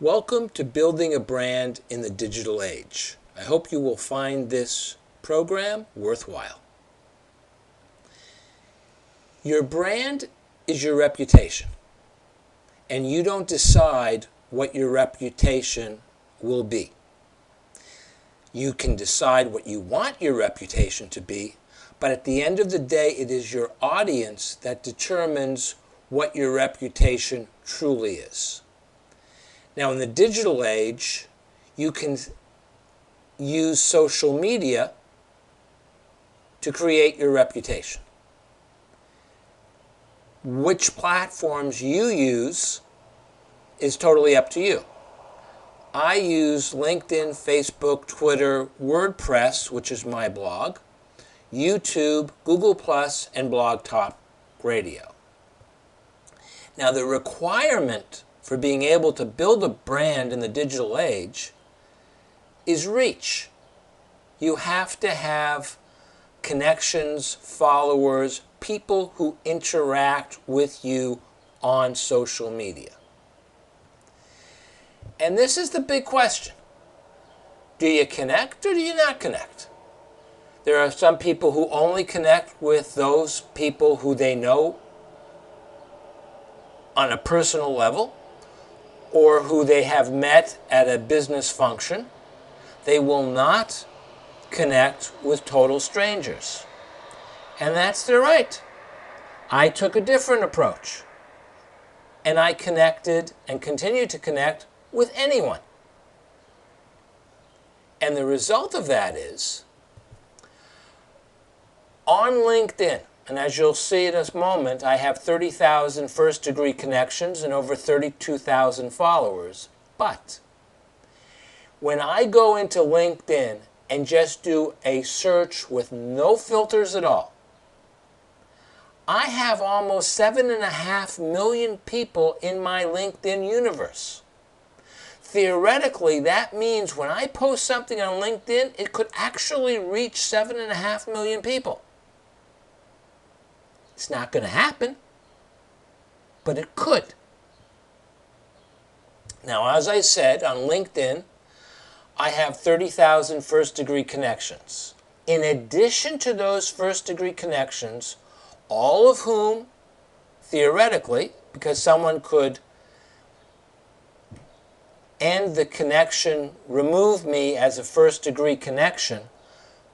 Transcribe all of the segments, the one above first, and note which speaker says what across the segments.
Speaker 1: Welcome to Building a Brand in the Digital Age. I hope you will find this program worthwhile. Your brand is your reputation, and you don't decide what your reputation will be. You can decide what you want your reputation to be, but at the end of the day, it is your audience that determines what your reputation truly is. Now, in the digital age, you can use social media to create your reputation. Which platforms you use is totally up to you. I use LinkedIn, Facebook, Twitter, WordPress, which is my blog, YouTube, Google+, and Blog Talk Radio. Now, the requirement for being able to build a brand in the digital age is reach. You have to have connections, followers, people who interact with you on social media. And this is the big question. Do you connect or do you not connect? There are some people who only connect with those people who they know on a personal level, or who they have met at a business function. They will not connect with total strangers. And that's their right. I took a different approach. And I connected and continue to connect with anyone. And the result of that is, on LinkedIn, and as you'll see in this moment, I have 30,000 first-degree connections and over 32,000 followers. But when I go into LinkedIn and just do a search with no filters at all, I have almost 7.5 million people in my LinkedIn universe. Theoretically, that means when I post something on LinkedIn, it could actually reach 7.5 million people. It's not going to happen, but it could. Now, as I said, on LinkedIn, I have 30,000 first-degree connections. In addition to those first-degree connections, all of whom, theoretically, because someone could end the connection, remove me as a first-degree connection,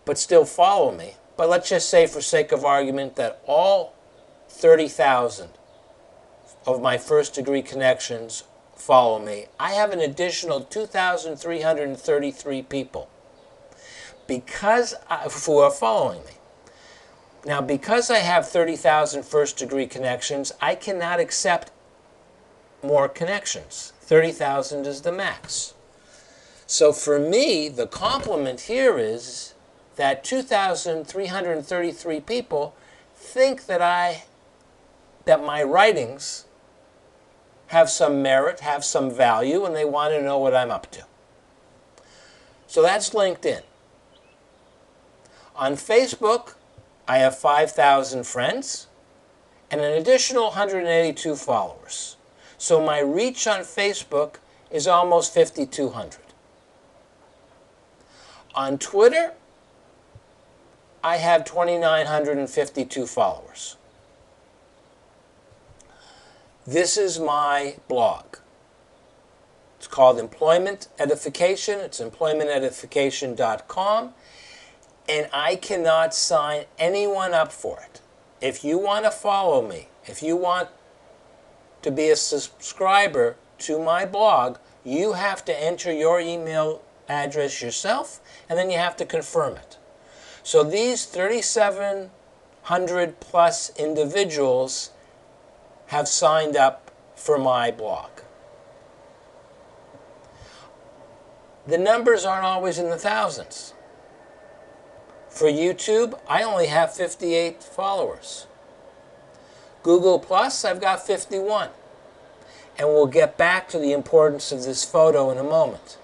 Speaker 1: but still follow me. But let's just say, for sake of argument, that all 30,000 of my first-degree connections follow me. I have an additional 2,333 people who are following me. Now, because I have 30,000 first-degree connections, I cannot accept more connections. 30,000 is the max. So for me, the compliment here is that 2,333 people think that my writings have some merit, have some value, and they want to know what I'm up to. So that's LinkedIn. On Facebook, I have 5,000 friends and an additional 182 followers. So my reach on Facebook is almost 5,200. On Twitter, I have 2,952 followers. This is my blog. It's called Employment Edification. It's employmentedification.com. And I cannot sign anyone up for it. If you want to follow me, if you want to be a subscriber to my blog, you have to enter your email address yourself, and then you have to confirm it. So these 3,700 plus individuals have signed up for my blog. The numbers aren't always in the thousands. For YouTube, I only have 58 followers. Google Plus, I've got 51. And we'll get back to the importance of this photo in a moment.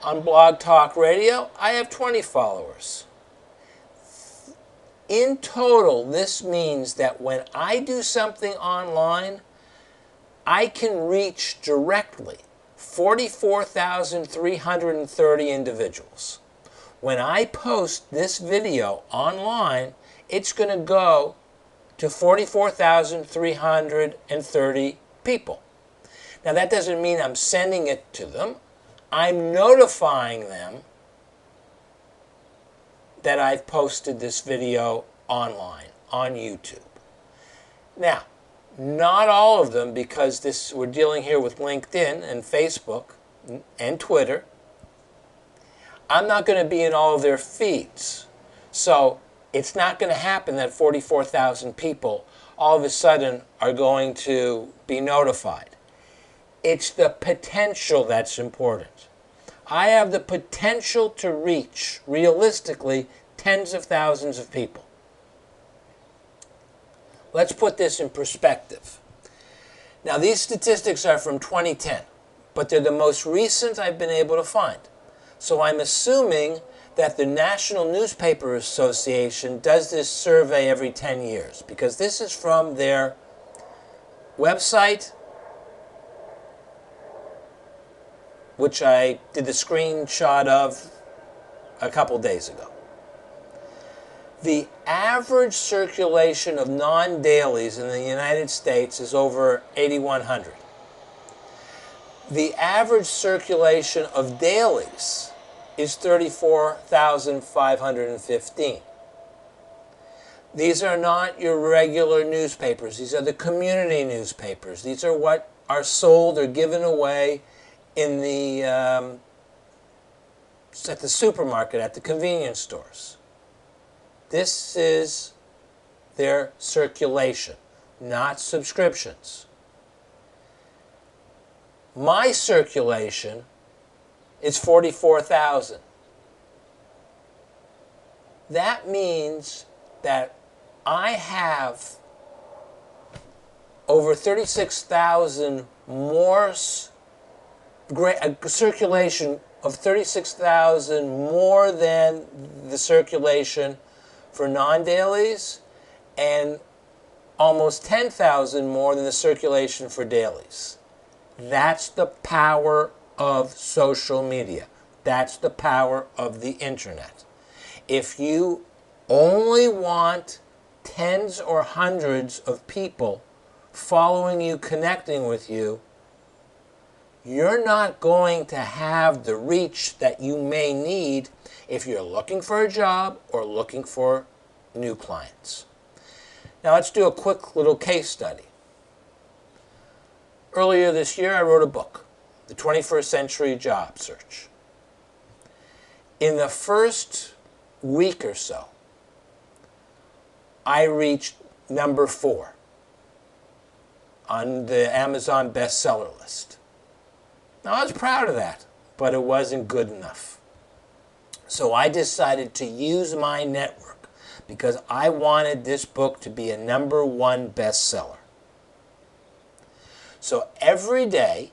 Speaker 1: On Blog Talk Radio, I have 20 followers. In total, this means that when I do something online, I can reach directly 44,330 individuals. When I post this video online, it's going to go to 44,330 people. Now that doesn't mean I'm sending it to them. I'm notifying them that I've posted this video online on YouTube. Now, not all of them, because we're dealing here with LinkedIn and Facebook and Twitter. I'm not going to be in all of their feeds. So it's not going to happen that 44,000 people all of a sudden are going to be notified. It's the potential that's important. I have the potential to reach, realistically, tens of thousands of people. Let's put this in perspective. Now, these statistics are from 2010, but they're the most recent I've been able to find. So I'm assuming that the National Newspaper Association does this survey every 10 years, because this is from their website, which I did the screenshot of a couple days ago. The average circulation of non-dailies in the United States is over 8,100. The average circulation of dailies is 34,515. These are not your regular newspapers. These are the community newspapers. These are what are sold or given away in the at the supermarket, at the convenience stores. This is their circulation, not subscriptions. My circulation is 44,000. That means that I have over 36,000 more, a circulation of 36,000 more than the circulation for non-dailies, and almost 10,000 more than the circulation for dailies. That's the power of social media. That's the power of the internet. If you only want tens or hundreds of people following you, connecting with you, you're not going to have the reach that you may need if you're looking for a job or looking for new clients. Now let's do a quick little case study. Earlier this year I wrote a book, The 21st Century Job Search. In the first week or so, I reached number 4 on the Amazon bestseller list. Now I was proud of that, but it wasn't good enough. So I decided to use my network because I wanted this book to be a #1 bestseller. So every day,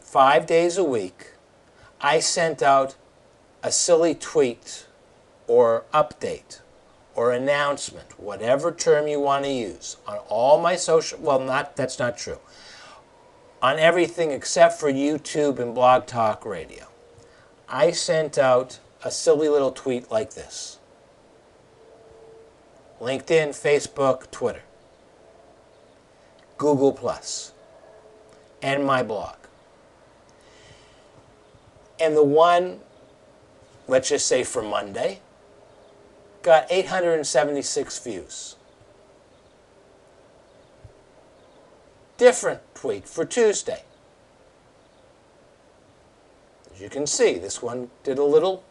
Speaker 1: 5 days a week, I sent out a silly tweet or update or announcement, whatever term you want to use, on all my social, that's not true, on everything except for YouTube and Blog Talk Radio. I sent out a silly little tweet like this. LinkedIn, Facebook, Twitter, Google+, and my blog. And the one, let's just say for Monday, got 876 views. Different tweet for Tuesday. As you can see, this one did a little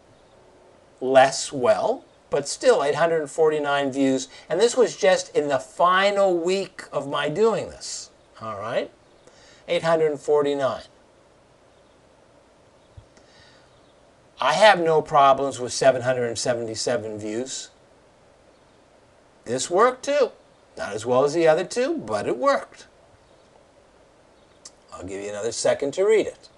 Speaker 1: less well, but still 849 views. And this was just in the final week of my doing this. All right? 849. I have no problems with 777 views. This worked too. Not as well as the other two, but it worked. I'll give you another second to read it.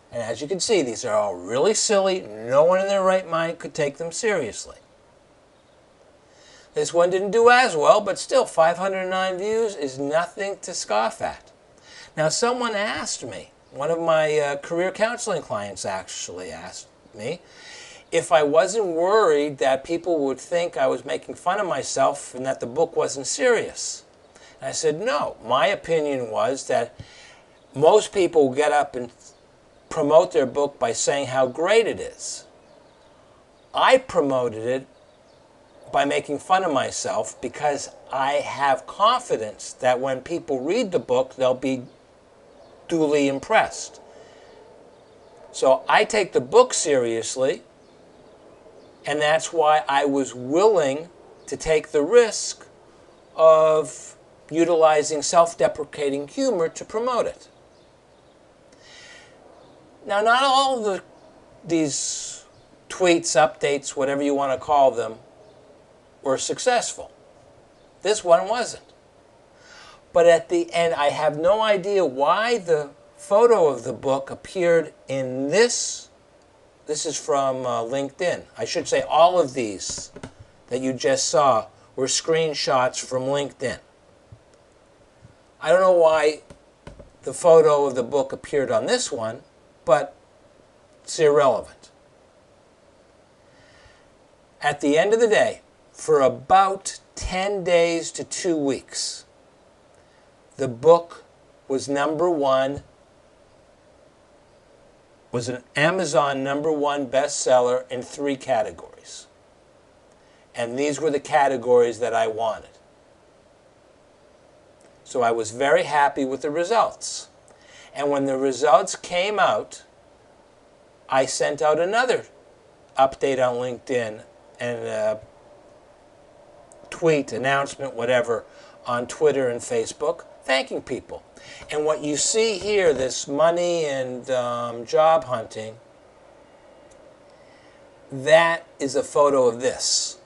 Speaker 1: And as you can see, these are all really silly. No one in their right mind could take them seriously. This one didn't do as well, but still 509 views is nothing to scoff at. Now, someone asked me, one of my career counseling clients actually asked me, if I wasn't worried that people would think I was making fun of myself and that the book wasn't serious. And I said, no. My opinion was that most people get up and promote their book by saying how great it is. I promoted it by making fun of myself because I have confidence that when people read the book, they'll be duly impressed. So I take the book seriously, and that's why I was willing to take the risk of utilizing self-deprecating humor to promote it. Now, not all of these tweets, updates, whatever you want to call them, were successful. This one wasn't. But at the end, I have no idea why the photo of the book appeared in this. This is from LinkedIn. I should say all of these that you just saw were screenshots from LinkedIn. I don't know why the photo of the book appeared on this one, but it's irrelevant. At the end of the day, for about 10 days to 2 weeks, the book was was an Amazon #1 bestseller in 3 categories. And these were the categories that I wanted. So I was very happy with the results. And when the results came out, I sent out another update on LinkedIn and a tweet, announcement, whatever, on Twitter and Facebook, thanking people. And what you see here, this money and job hunting, that is a photo of this.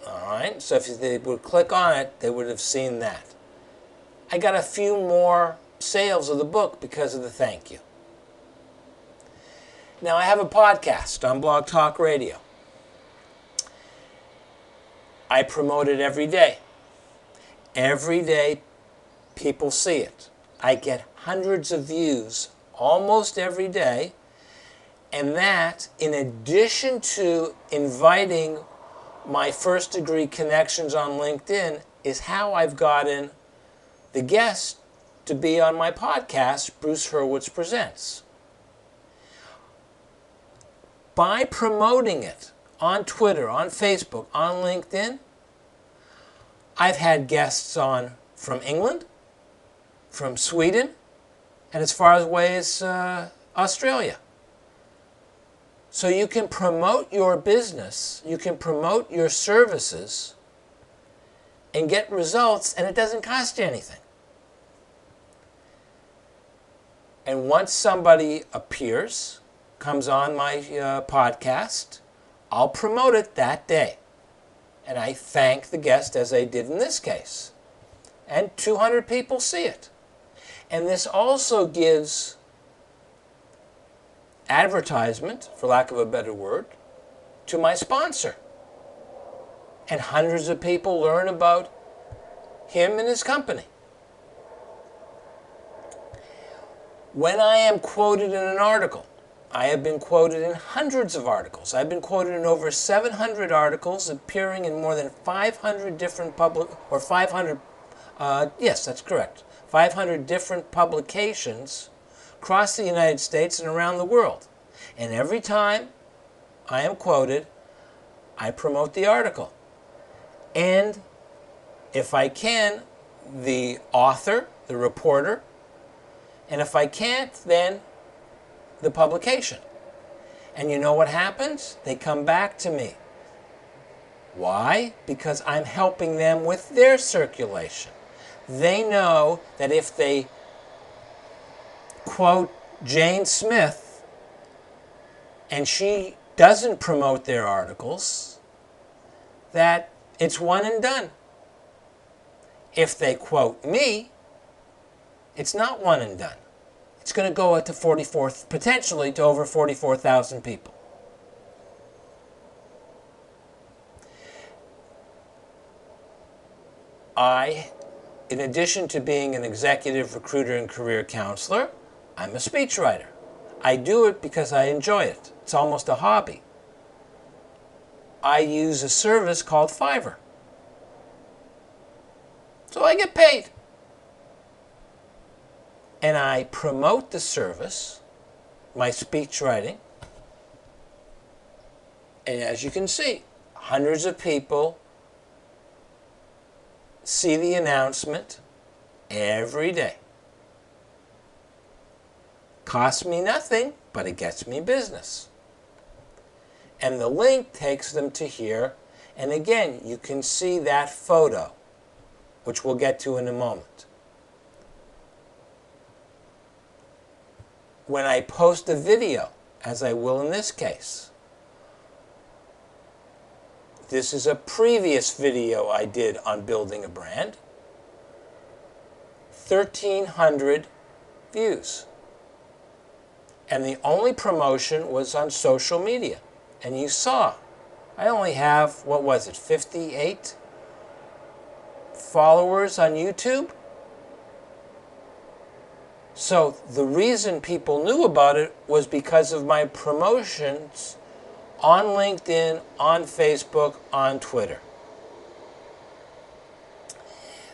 Speaker 1: All right? So if they would click on it, they would have seen that. I got a few more sales of the book because of the thank you. Now, I have a podcast on Blog Talk Radio. I promote it every day. Every day, people see it. I get hundreds of views almost every day. And that, in addition to inviting my first-degree connections on LinkedIn, is how I've gotten the guest to be on my podcast, Bruce Hurwitz Presents. By promoting it on Twitter, on Facebook, on LinkedIn, I've had guests on from England, from Sweden, and as far away as Australia. So you can promote your business, you can promote your services, and get results, and it doesn't cost you anything. And once somebody appears, comes on my podcast, I'll promote it that day. And I thank the guest as I did in this case. And 200 people see it. And this also gives advertisement, for lack of a better word, to my sponsor. And hundreds of people learn about him and his company. When I am quoted in an article, I have been quoted in hundreds of articles. I've been quoted in over 700 articles appearing in more than 500 different yes, that's correct, 500 different publications across the United States and around the world. And every time I am quoted, I promote the article. And if I can, the author, the reporter, and if I can't, then the publication. And you know what happens? They come back to me. Why? Because I'm helping them with their circulation. They know that if they quote Jane Smith and she doesn't promote their articles, that it's one and done. If they quote me, it's not one and done. It's going to go to potentially to over 44,000 people. In addition to being an executive recruiter and career counselor, I'm a speechwriter. I do it because I enjoy it. It's almost a hobby. I use a service called Fiverr. So I get paid. And I promote the service, my speech writing. And as you can see, hundreds of people see the announcement every day. Costs me nothing, but it gets me business. And the link takes them to here. And again, you can see that photo, which we'll get to in a moment. When I post a video, as I will in this case, this is a previous video I did on building a brand. 1,300 views. And the only promotion was on social media. And you saw, I only have, 58 followers on YouTube? So the reason people knew about it was because of my promotions on LinkedIn, on Facebook, on Twitter.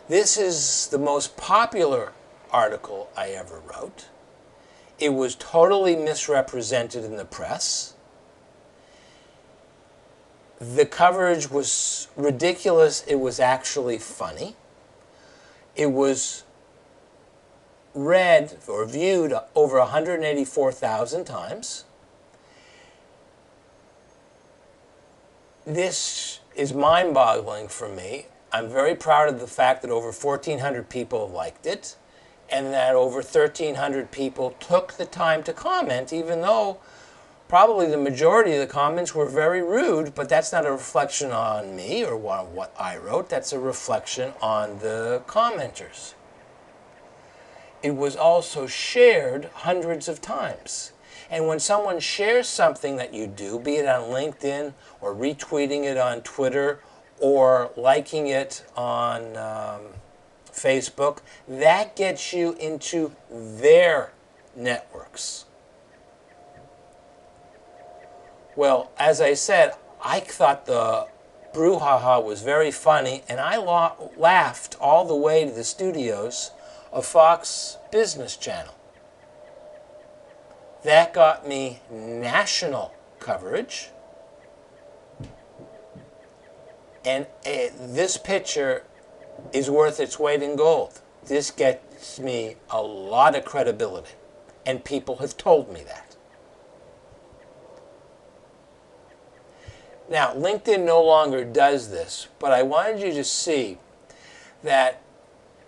Speaker 1: This is the most popular article I ever wrote. It was totally misrepresented in the press. The coverage was ridiculous. It was actually funny. It was read or viewed over 184,000 times. This is mind-boggling for me. I'm very proud of the fact that over 1,400 people liked it and that over 1,300 people took the time to comment, even though probably the majority of the comments were very rude, but that's not a reflection on me or what I wrote. That's a reflection on the commenters. It was also shared hundreds of times. And when someone shares something that you do, be it on LinkedIn or retweeting it on Twitter or liking it on Facebook, that gets you into their networks. Well, as I said, I thought the brouhaha was very funny, and I laughed all the way to the studios of Fox Business Channel. That got me national coverage. And this picture is worth its weight in gold. This gets me a lot of credibility. And people have told me that. Now, LinkedIn no longer does this, but I wanted you to see that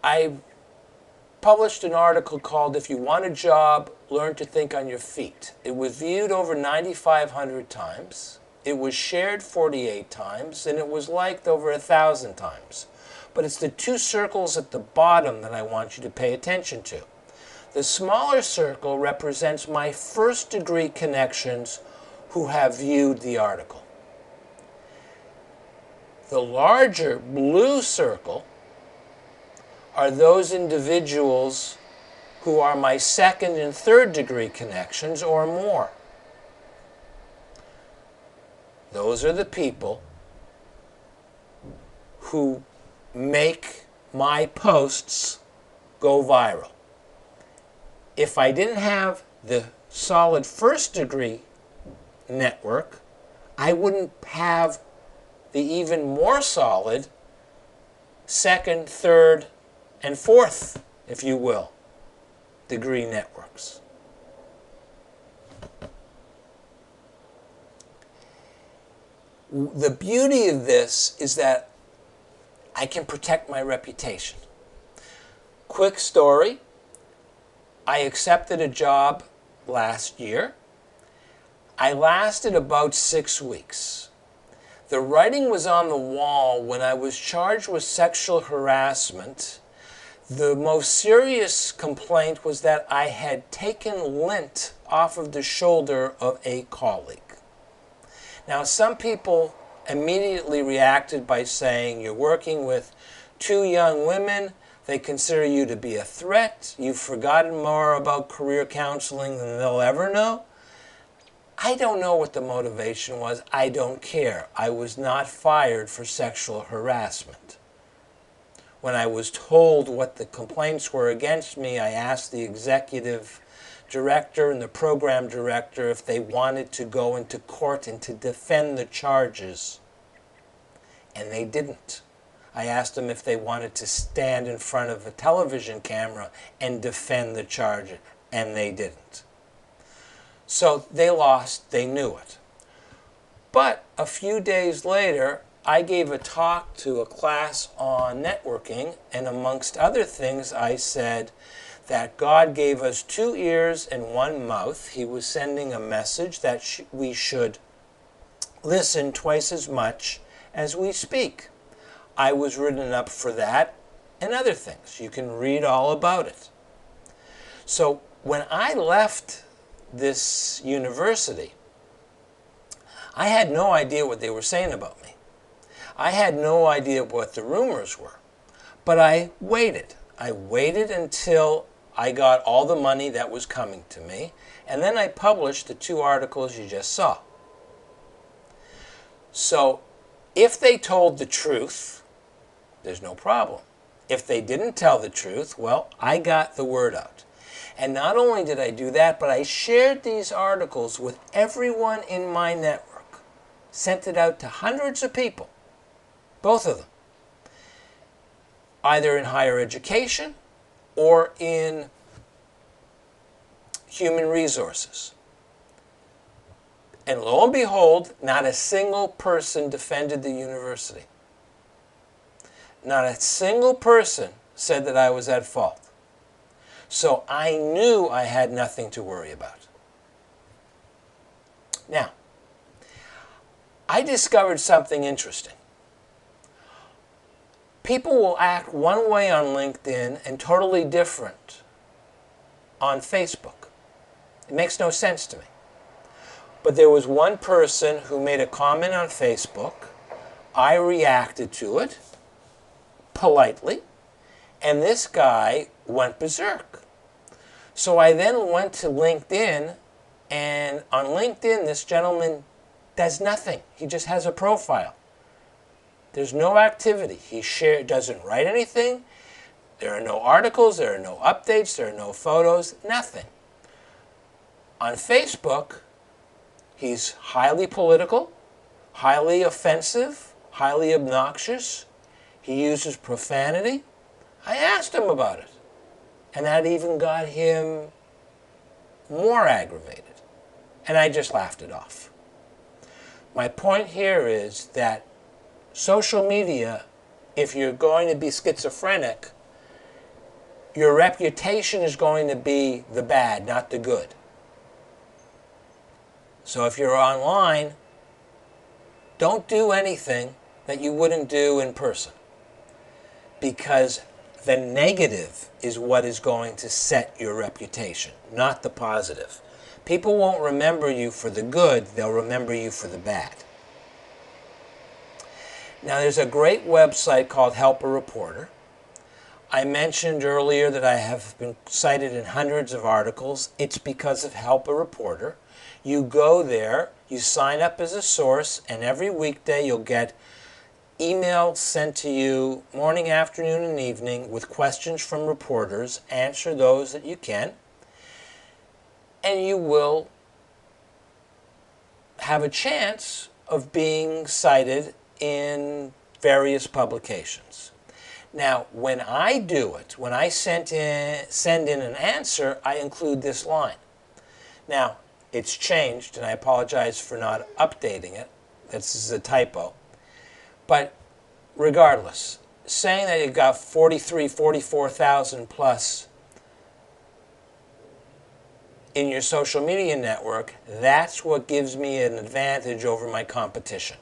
Speaker 1: I published an article called "If You Want a Job, Learn to Think on Your Feet." It was viewed over 9,500 times. It was shared 48 times, and it was liked over 1,000 times. But it's the two circles at the bottom that I want you to pay attention to. The smaller circle represents my first-degree connections who have viewed the article. The larger blue circle are those individuals who are my second and third degree connections or more. Those are the people who make my posts go viral. If I didn't have the solid first degree network, I wouldn't have the even more solid second, third, and fourth, if you will, degree networks. The beauty of this is that I can protect my reputation. Quick story, I accepted a job last year. I lasted about 6 weeks. The writing was on the wall when I was charged with sexual harassment. The most serious complaint was that I had taken lint off of the shoulder of a colleague. Now, some people immediately reacted by saying, you're working with two young women. They consider you to be a threat. You've forgotten more about career counseling than they'll ever know. I don't know what the motivation was. I don't care. I was not fired for sexual harassment. When I was told what the complaints were against me, I asked the executive director and the program director if they wanted to go into court and to defend the charges. And they didn't. I asked them if they wanted to stand in front of a television camera and defend the charge, and they didn't. So they lost, they knew it. But a few days later, I gave a talk to a class on networking, and amongst other things, I said that God gave us 2 ears and 1 mouth. He was sending a message that we should listen twice as much as we speak. I was written up for that and other things. You can read all about it. So when I left this university, I had no idea what they were saying about me. I had no idea what the rumors were. But I waited. I waited until I got all the money that was coming to me, and then I published the 2 articles you just saw. So if they told the truth, there's no problem. If they didn't tell the truth, well, I got the word out. And not only did I do that, but I shared these articles with everyone in my network. Sent it out to hundreds of people, both of them, either in higher education or in human resources. And lo and behold, not a single person defended the university. Not a single person said that I was at fault. So I knew I had nothing to worry about. Now, I discovered something interesting. People will act one way on LinkedIn and totally different on Facebook. It makes no sense to me. But there was one person who made a comment on Facebook. I reacted to it politely, and this guy went berserk. So I then went to LinkedIn, and on LinkedIn, this gentleman does nothing. He just has a profile. There's no activity. He doesn't write anything. There are no articles. There are no updates. There are no photos. Nothing. On Facebook, he's highly political, highly offensive, highly obnoxious. He uses profanity. I asked him about it. And that even got him more aggravated. And I just laughed it off. My point here is that social media, if you're going to be schizophrenic, your reputation is going to be the bad, not the good. So if you're online, don't do anything that you wouldn't do in person, because the negative is what is going to set your reputation, not the positive. People won't remember you for the good, they'll remember you for the bad. Now, there's a great website called Help a Reporter. I mentioned earlier that I have been cited in hundreds of articles. It's because of Help a Reporter. You go there, you sign up as a source, and every weekday you'll get emails sent to you morning, afternoon, and evening with questions from reporters. Answer those that you can, and you will have a chance of being cited in various publications. Now, when I do it, when I send in an answer, I include this line. Now, it's changed, and I apologize for not updating it. This is a typo. But regardless, saying that you've got 44,000 plus in your social media network, that's what gives me an advantage over my competition.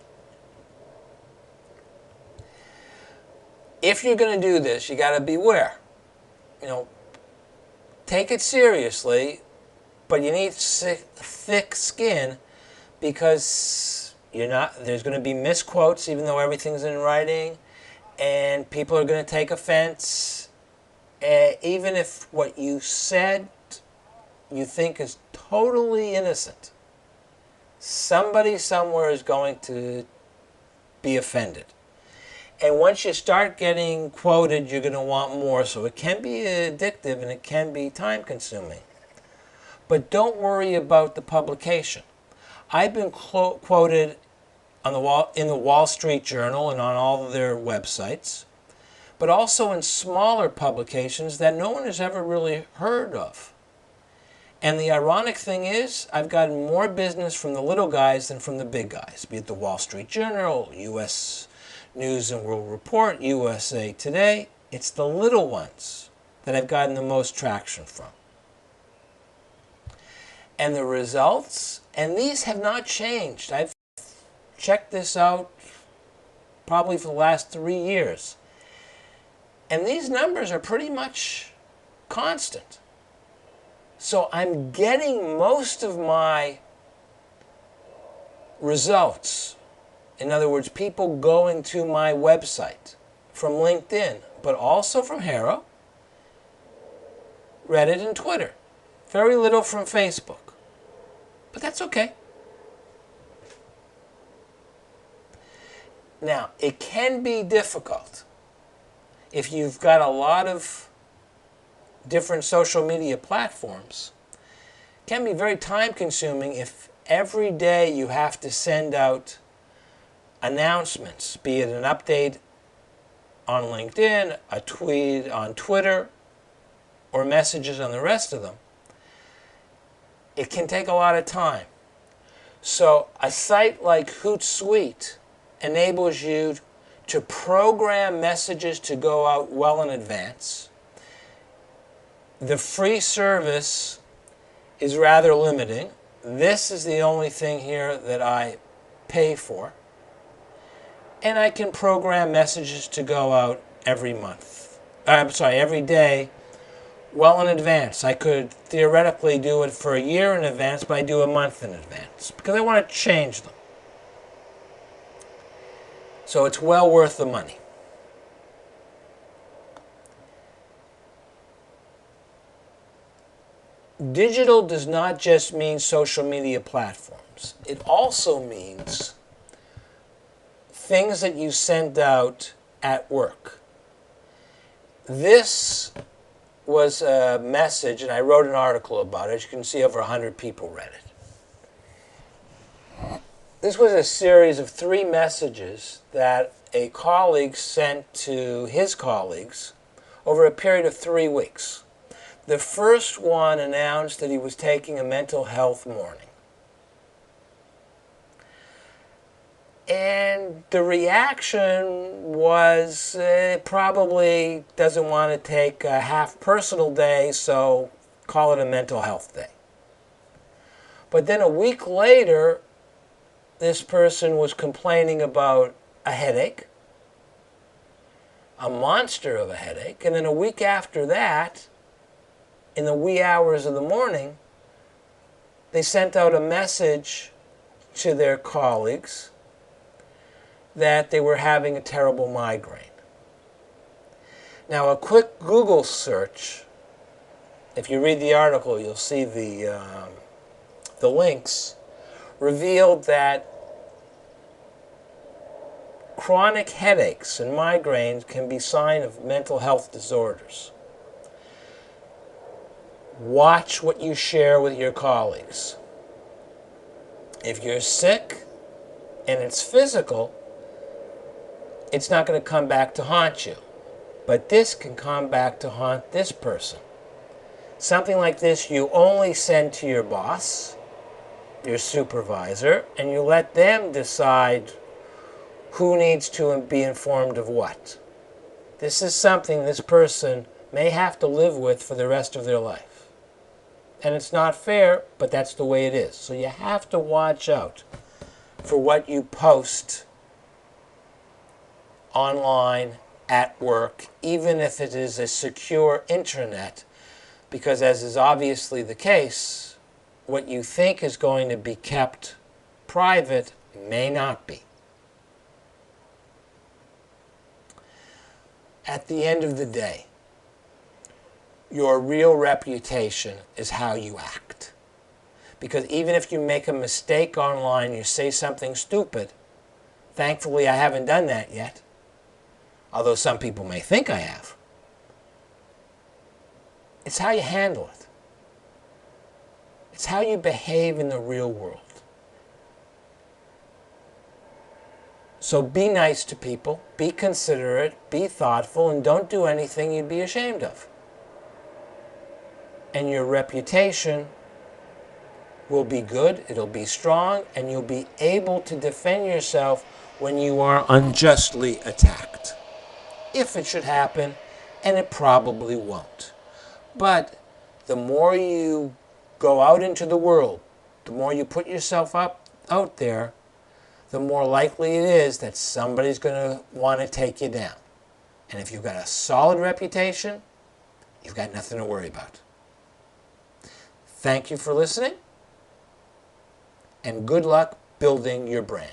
Speaker 1: If you're going to do this, you got to beware. Take it seriously, but you need thick skin, because there's going to be misquotes, even though everything's in writing, and people are going to take offense, even if what you said you think is totally innocent. Somebody somewhere is going to be offended. And once you start getting quoted, you're going to want more. So it can be addictive and it can be time consuming. But don't worry about the publication. I've been quoted on in the Wall Street Journal and on all of their websites, but also in smaller publications that no one has ever really heard of. And the ironic thing is, I've gotten more business from the little guys than from the big guys, be it the Wall Street Journal, U.S. News and World Report, USA Today. It's the little ones that I've gotten the most traction from. And the results, and these have not changed. I've checked this out probably for the last 3 years. And these numbers are pretty much constant. So I'm getting most of my results, in other words, people going to my website from LinkedIn, but also from Haro, Reddit, and Twitter. Very little from Facebook. But that's okay. Now, it can be difficult if you've got a lot of different social media platforms. It can be very time consuming if every day you have to send out announcements, be it an update on LinkedIn, a tweet on Twitter, or messages on the rest of them. It can take a lot of time. So a site like Hootsuite enables you to program messages to go out well in advance. The free service is rather limiting. This is the only thing here that I pay for. And I can program messages to go out every day, well in advance. I could theoretically do it for a year in advance, but I do a month in advance because I want to change them. So it's well worth the money. Digital does not just mean social media platforms. It also means things that you send out at work. This was a message, and I wrote an article about it. As you can see, over 100 people read it. This was a series of 3 messages that a colleague sent to his colleagues over a period of 3 weeks. The first one announced that he was taking a mental health morning. And the reaction was probably doesn't want to take a half personal day, so call it a mental health day. But then a week later, this person was complaining about a headache, a monster of a headache, and then a week after that, in the wee hours of the morning, they sent out a message to their colleagues that they were having a terrible migraine. Now, a quick Google search, if you read the article, you'll see the links, revealed that chronic headaches and migraines can be a sign of mental health disorders. Watch what you share with your colleagues. If you're sick and it's physical, it's not going to come back to haunt you. But this can come back to haunt this person. Something like this you only send to your boss, your supervisor, and you let them decide who needs to be informed of what. This is something this person may have to live with for the rest of their life. And it's not fair, but that's the way it is. So you have to watch out for what you post online, at work, even if it is a secure intranet, because as is obviously the case, what you think is going to be kept private may not be. at the end of the day, your real reputation is how you act. Because even if you make a mistake online, you say something stupid, thankfully I haven't done that yet, although some people may think I have. It's how you handle it. It's how you behave in the real world. So be nice to people, be considerate, be thoughtful, and don't do anything you'd be ashamed of. And your reputation will be good, it'll be strong, and you'll be able to defend yourself when you are unjustly attacked. If it should happen, and it probably won't. But the more you go out into the world, the more you put yourself out there, the more likely it is that somebody's going to want to take you down. And if you've got a solid reputation, you've got nothing to worry about. Thank you for listening, and good luck building your brand.